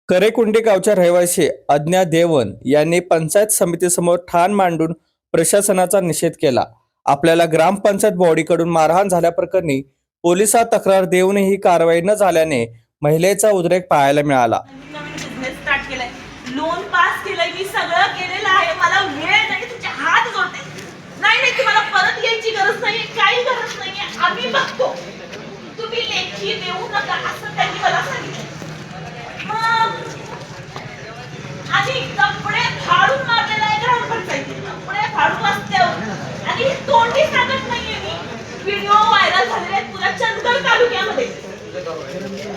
करेकुंडी गावच्या रहिवासी अज्ञा देवन यांनी पंचायत समितीसमोर ठाण मांडून प्रशासनाचा निषेध केला. आपल्याला ग्रामपंचायत बॉडीकडून मारहाण झाल्याप्रकरणी पोलिसात तक्रार देऊनही कारवाई न झाल्याने महिलेचा उद्रेक पाहायला मिळाला. लोन पास केलंय, मी सगळं केलेलं आहे. मला वेळ नाही, तुझे हात जोडते. नाही तुम्हाला परत यायची गरज नाही, काही गरज नाहीये. आम्ही बघतो, तुम्ही लेखी देऊ नका असं त्यांनी मला सांगितलं. आणि कपडे फाडून मारलेला आहे ग्रामपंचायतीत, कपडे फाडून रस्त्यावर. आणि तोंडी सांगत नाहीये मी, व्हिडिओ व्हायरल झालेले आहेत पुऱ्या चंदगड तालुक्यामध्ये.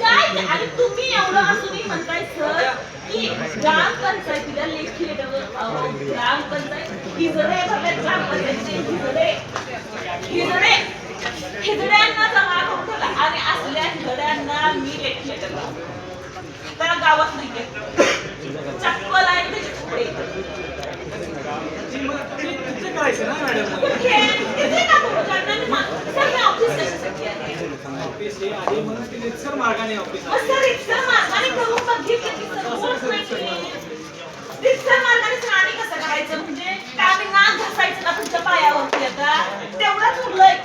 काय आणि तुम्ही एवढं असूनही म्हणताय सर की ग्रामपंचायतीला लेखी लेटरवर ग्रामपंचायत हिजडे भरले, ग्रामपंचायतीचे हिजडे हिजड्यांना जमा करून ठेवला. आणि असल्या हिजड्यांना मी लेखी लेटर त्या गावात नाहीये, चप्पल आहे त्याचे तुकडे. करायचं ना मॅडम, तिथे का करू? सगळं ऑफिस कशासाठी आहे? ऑफिस हे आहे म्हणून ते रितसर मार्गाने ऑफिस आहे. सर रितसर मार्गाने करून बघितलं की सर होत नाही. रितसर मार्गाने आणि कसं करायचं? म्हणजे कामी नाक घासायचं ना तुमच्या पायावरती. आता तेवढंच उरलंय.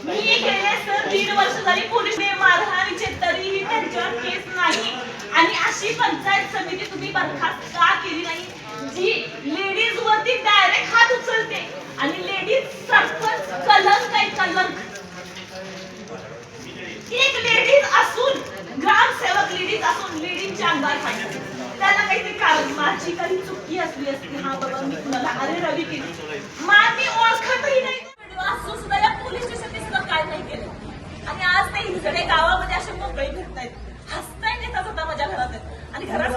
मी गेले सर 3 वर्ष झाली पोलीस मारहाणीचे, तरीही त्यांच्यावर केस नाही. आणि अशी पंचायत समिती तुम्ही बरखास्त का केली नाही जी लेडीज वरती डायरेक्ट हात उचलते? आणि लेडीज सरपंच कलंक आहे, कलंक. एक लेडीज असून, ग्रामसेवक लेडीज असून लेडीजच्या अंगावर पाहिजे. त्याला काहीतरी कारण, माझी काही चुकी असली असती. हा बाबा मी कुणाला अरे रवी केली, माझी ओळखतही नाही असून सुद्धा या पोलीस स्टेशनने सुद्धा काय नाही केलं. आणि आज ते हिजडे गावामध्ये असे मोकळे फिरतायत, हसताय नेता सुद्धा माझ्या घरात आहेत. आणि घरात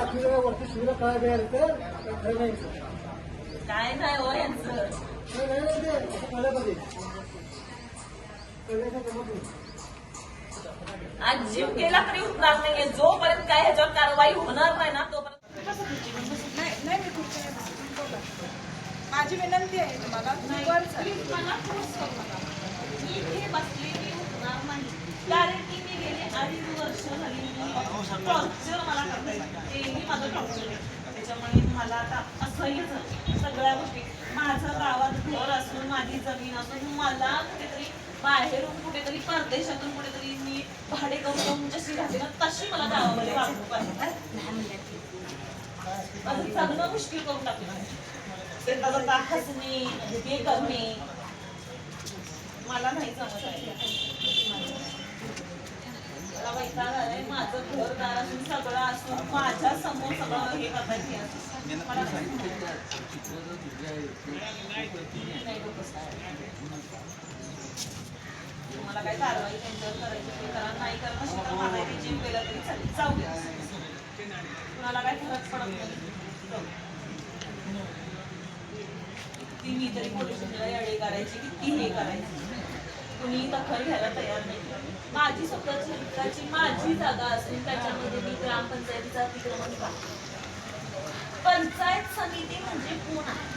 काय नाही हो यांचं. आज जीव केला तरी उठणार नाहीये. जोपर्यंत काय ह्याच्यावर कारवाई होणार नाही ना तोपर्यंत. नाही मी माझी विनंती आहे तुम्हाला, मला फोर्स करू नका. मी इथे बसले, मी उठणार नाही. कारण की मी गेले 2.5 वर्ष झाली टॉर्चर मला करताय. तेही माझं टॉर्चर आहे. त्याच्यामुळे मला आता असह्य झालं सगळ्या गोष्टी. माझं गावात घर असून, माझी जमीन असून, मला कुठेतरी बाहेरून, कुठेतरी परदेशातून कुठेतरी मी भाडे करून जशी राहते ना तशी मला गावामध्ये वागणूक आहे. माझं जगणं मुश्किल करून टाकलं. हसणे हे करणे मला नाही जमत आहे. मला वैताग आलाय. माझं घरदार असून, सगळं असून, माझ्या समोर सगळं हे करतायत. मला काय कारवाई त्यांच्यावर करायची ते करा, नाही करणं शिकत मारायची, जीव गेला तरी चालेल, जाऊ द्या. कुणाला काय फरक पडत नाही. किती मी तरी पोलीस स्टेशनला याडी करायची, किती हे करायची, कुणी दखल घ्यायला तयार नाही. माझी स्वतःची हक्काची माझी जागा असेल त्याच्यामध्ये मी ग्रामपंचायतीचा अतिक्रमण का? पंचायत समिती म्हणजे कोण आहे?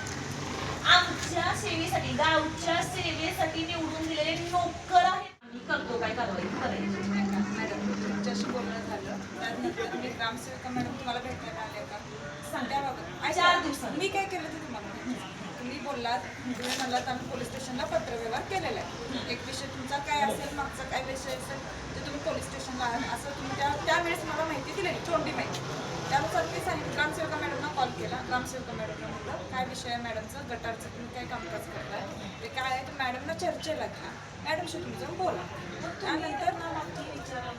आमच्या सेवेसाठी, गावच्या सेवेसाठी निवडून दिलेले नोकर आहेत. आम्ही करतो काय कारवाई करायची. मॅडम तुमच्याशी बोलणं झालं, त्यानंतर तुम्ही ग्रामसेवका मॅडम तुम्हाला भेटायला आले का? त्याबाबत 4 दिवसांनी मी काय केलं ते तुम्हाला तुम्ही बोललात, तुम्ही म्हणलात आम्ही पोलीस स्टेशनला पत्रव्यवहार केलेला आहे. एक विषय तुमचा काय असेल, मागचा काय विषय असेल ते तुम्ही पोलीस स्टेशनला असं तुम्ही त्यावेळेस मला माहिती दिलेली, तोंडी माहिती. त्यानुसार मी सांगितलं, ग्रामसेवका मॅडमना कॉल केला. ग्रामसेवका मॅडमला म्हटलं काय विषय आहे मॅडमचं, गटारचं तुम्ही काय कामकाज करताय, ते काय आहे तर मॅडमला चर्चेला घ्या, मॅडमशी तुम्ही जाऊन बोला. त्यानंतर ना मग विचारलं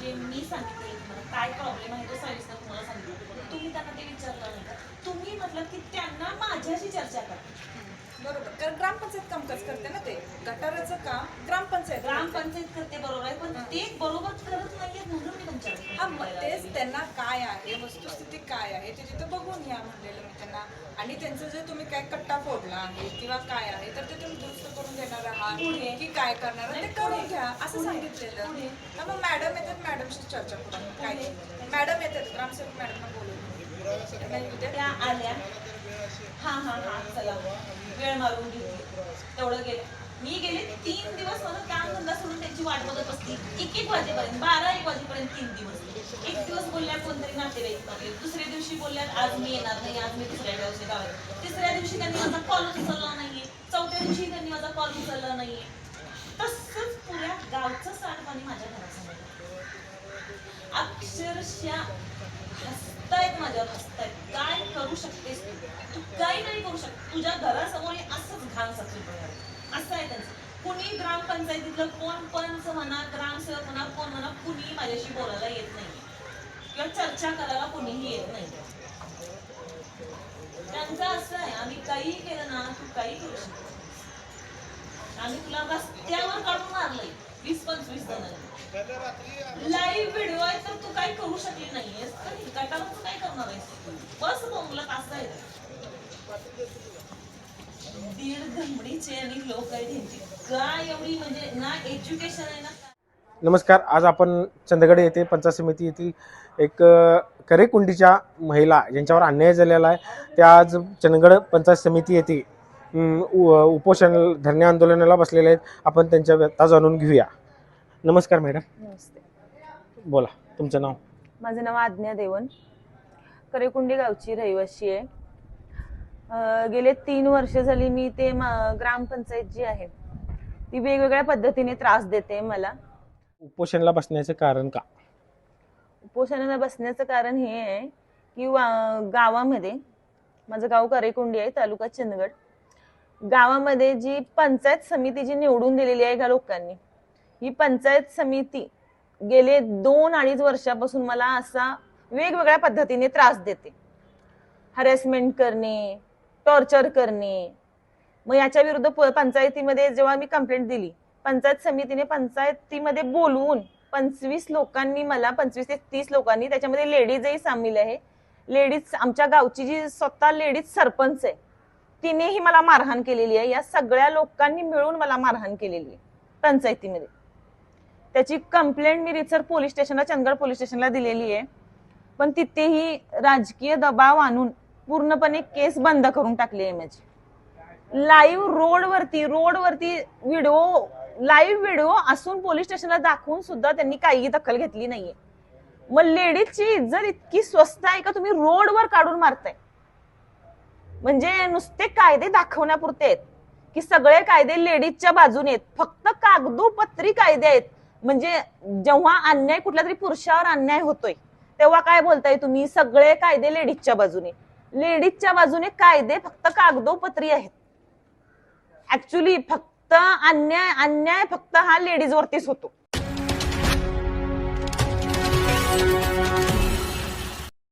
जे मी सांगितलं काय प्रॉब्लेम आहे तो सविस्तर तुम्हाला सांगितलं. तुम्ही त्यांना ते विचारलं नाही का? तुम्ही म्हटलं की त्यांना माझ्याशी चर्चा करा. बरोबर, कारण ग्रामपंचायत कामकाज करते ना, ते गटाराचं काम ग्रामपंचायत करते बरोबर आहे, पण ते बरोबर करत नाहीये म्हणून मी तुमच्याकडे तेच त्यांना काय आहे, वस्तुस्थिती काय आहे ते तिथं बघून घ्या म्हणलेलं मी त्यांना. आणि त्यांचं जे तुम्ही काय कट्टा फोडला आहे किंवा काय आहे तर ते तुम्ही दुरुस्त करून देणार आहात की काय करणार ते करून घ्या असं सांगितलेलं. मग मॅडम येतात, मॅडमशी चर्चा करून काय मॅडम येतात, ग्रामसेवक मॅडमना बोलून त्या आल्या. हा चला वेळ मारून घेतली, तेवढं गेलं. मी गेले 3 दिवस मला काम धंदा सोडून त्यांची वाट बघत बसली 1-1 वाजेपर्यंत, 12-1 वाजेपर्यंत 3 दिवस. एक दिवस बोलल्या कोणतरी नातेवाईक आले, दुसऱ्या दिवशी बोलल्यात आज मी येणार नाही, आज मी दुसऱ्या दिवशी गावात. तिसऱ्या दिवशी त्यांनी माझा कॉल उचलला नाहीये, चौथ्या दिवशी त्यांनी माझा कॉल उचलला नाहीये. तसंच पुऱ्या गावचं सांडपाणी माझ्या घरासमोर. अक्षरशः हसतायत माझ्यावर, हसतायत. काय करू शकतेस तू? काही नाही करू शकत. तुझ्या घरासमोर हे असंच घाण साचून पडणार असं आहे त्यांचं. कुणी ग्रामपंचायतीतलं कोण पंच म्हणा, ग्रामसेवक म्हणा, कोण म्हणा, कुणी माझ्याशी बोलायला येत नाही किंवा चर्चा करायला कुणीही येत नाही. त्यांचं असं आहे, आम्ही काही केलं ना तू काही करू शकतो. आम्ही तुला रस्त्यावर काढून मारलंय 20-25 जणांनी. लाईव्ह व्हिडिओ आहे तर तू काही करू शकली नाहीयेस तर गटावर काय करणार आहेस? बस बोंबला असं आहे. 1.5 घंबडीचे आणि लोक आहेत ह्यांची काय एवढी म्हणजे ना एज्युकेशन आहे ना. नमस्कार. आज आपण चंदगड येथे पंचायत समिती येथील एक करेकुंडीच्या महिला ज्यांच्यावर अन्याय झालेला आहे त्या आज चंदगड पंचायत समिती येथे उपोषण धरणे आंदोलनाला बसलेले आहेत. आपण त्यांच्या व्यथा जाणून घेऊया. नमस्कार मॅडम. नमस्ते. बोला तुमचं नाव. माझं नाव आज्ञा देवन, करेकुंडी गावची रहिवासी आहे. गेले 3 वर्ष झाली मी ते ग्रामपंचायत जी आहे ती वेगवेगळ्या पद्धतीने त्रास देते मला. उपोषणाला बसण्याचं कारण का? उपोषणाला बसण्याचं कारण हे आहे की गावामध्ये, माझं गाव करेकुंडी आहे, तालुका चंदगड. गावामध्ये जी पंचायत समिती जी निवडून दिलेली आहे का लोकांनी, ही पंचायत समिती गेले 2-2.5 वर्षापासून मला असा वेगवेगळ्या पद्धतीने त्रास देते. हॅरेसमेंट करणे, टॉर्चर करणे. मग याच्या विरुद्ध पंचायतीमध्ये जेव्हा मी कंप्लेंट दिली, पंचायत समितीने पंचायतीमध्ये बोलवून 25 लोकांनी मला 25 ते 30 लोकांनी, त्याच्यामध्ये लेडीजही सामील आहे. लेडीज, आमच्या गावची जी स्वतः लेडीज सरपंच आहे तिनेही मला मारहाण केलेली आहे. या सगळ्या लोकांनी मिळून मला मारहाण केलेली आहे पंचायतीमध्ये. त्याची कंप्लेंट मी रितसर पोलीस स्टेशनला, चंदगड पोलीस स्टेशनला दिलेली आहे. पण तिथेही राजकीय दबाव आणून पूर्णपणे केस बंद करून टाकली आहे माझी. लाईव्ह रोडवरती व्हिडिओ, लाईव्ह व्हिडिओ असून पोलीस स्टेशनला दाखवून सुद्धा त्यांनी काही दखल घेतली नाहीये. मग लेडीजची इज्जत इतकी स्वस्त आहे का तुम्ही रोडवर काढून मारताय? म्हणजे नुसते कायदे दाखवण्यापुरते आहेत की सगळे कायदे लेडीजच्या बाजूने आहेत, फक्त कागदोपत्री कायदे आहेत. म्हणजे जेव्हा अन्याय, कुठल्या तरी पुरुषावर अन्याय होतोय तेव्हा काय बोलताय तुम्ही? सगळे कायदे लेडीजच्या बाजूने. लेडीजच्या बाजूने कायदे फक्त कागदोपत्री आहेत. ऍक्च्युली फक्त अन्याय फक्त हा लेडीजवरतीच होतो.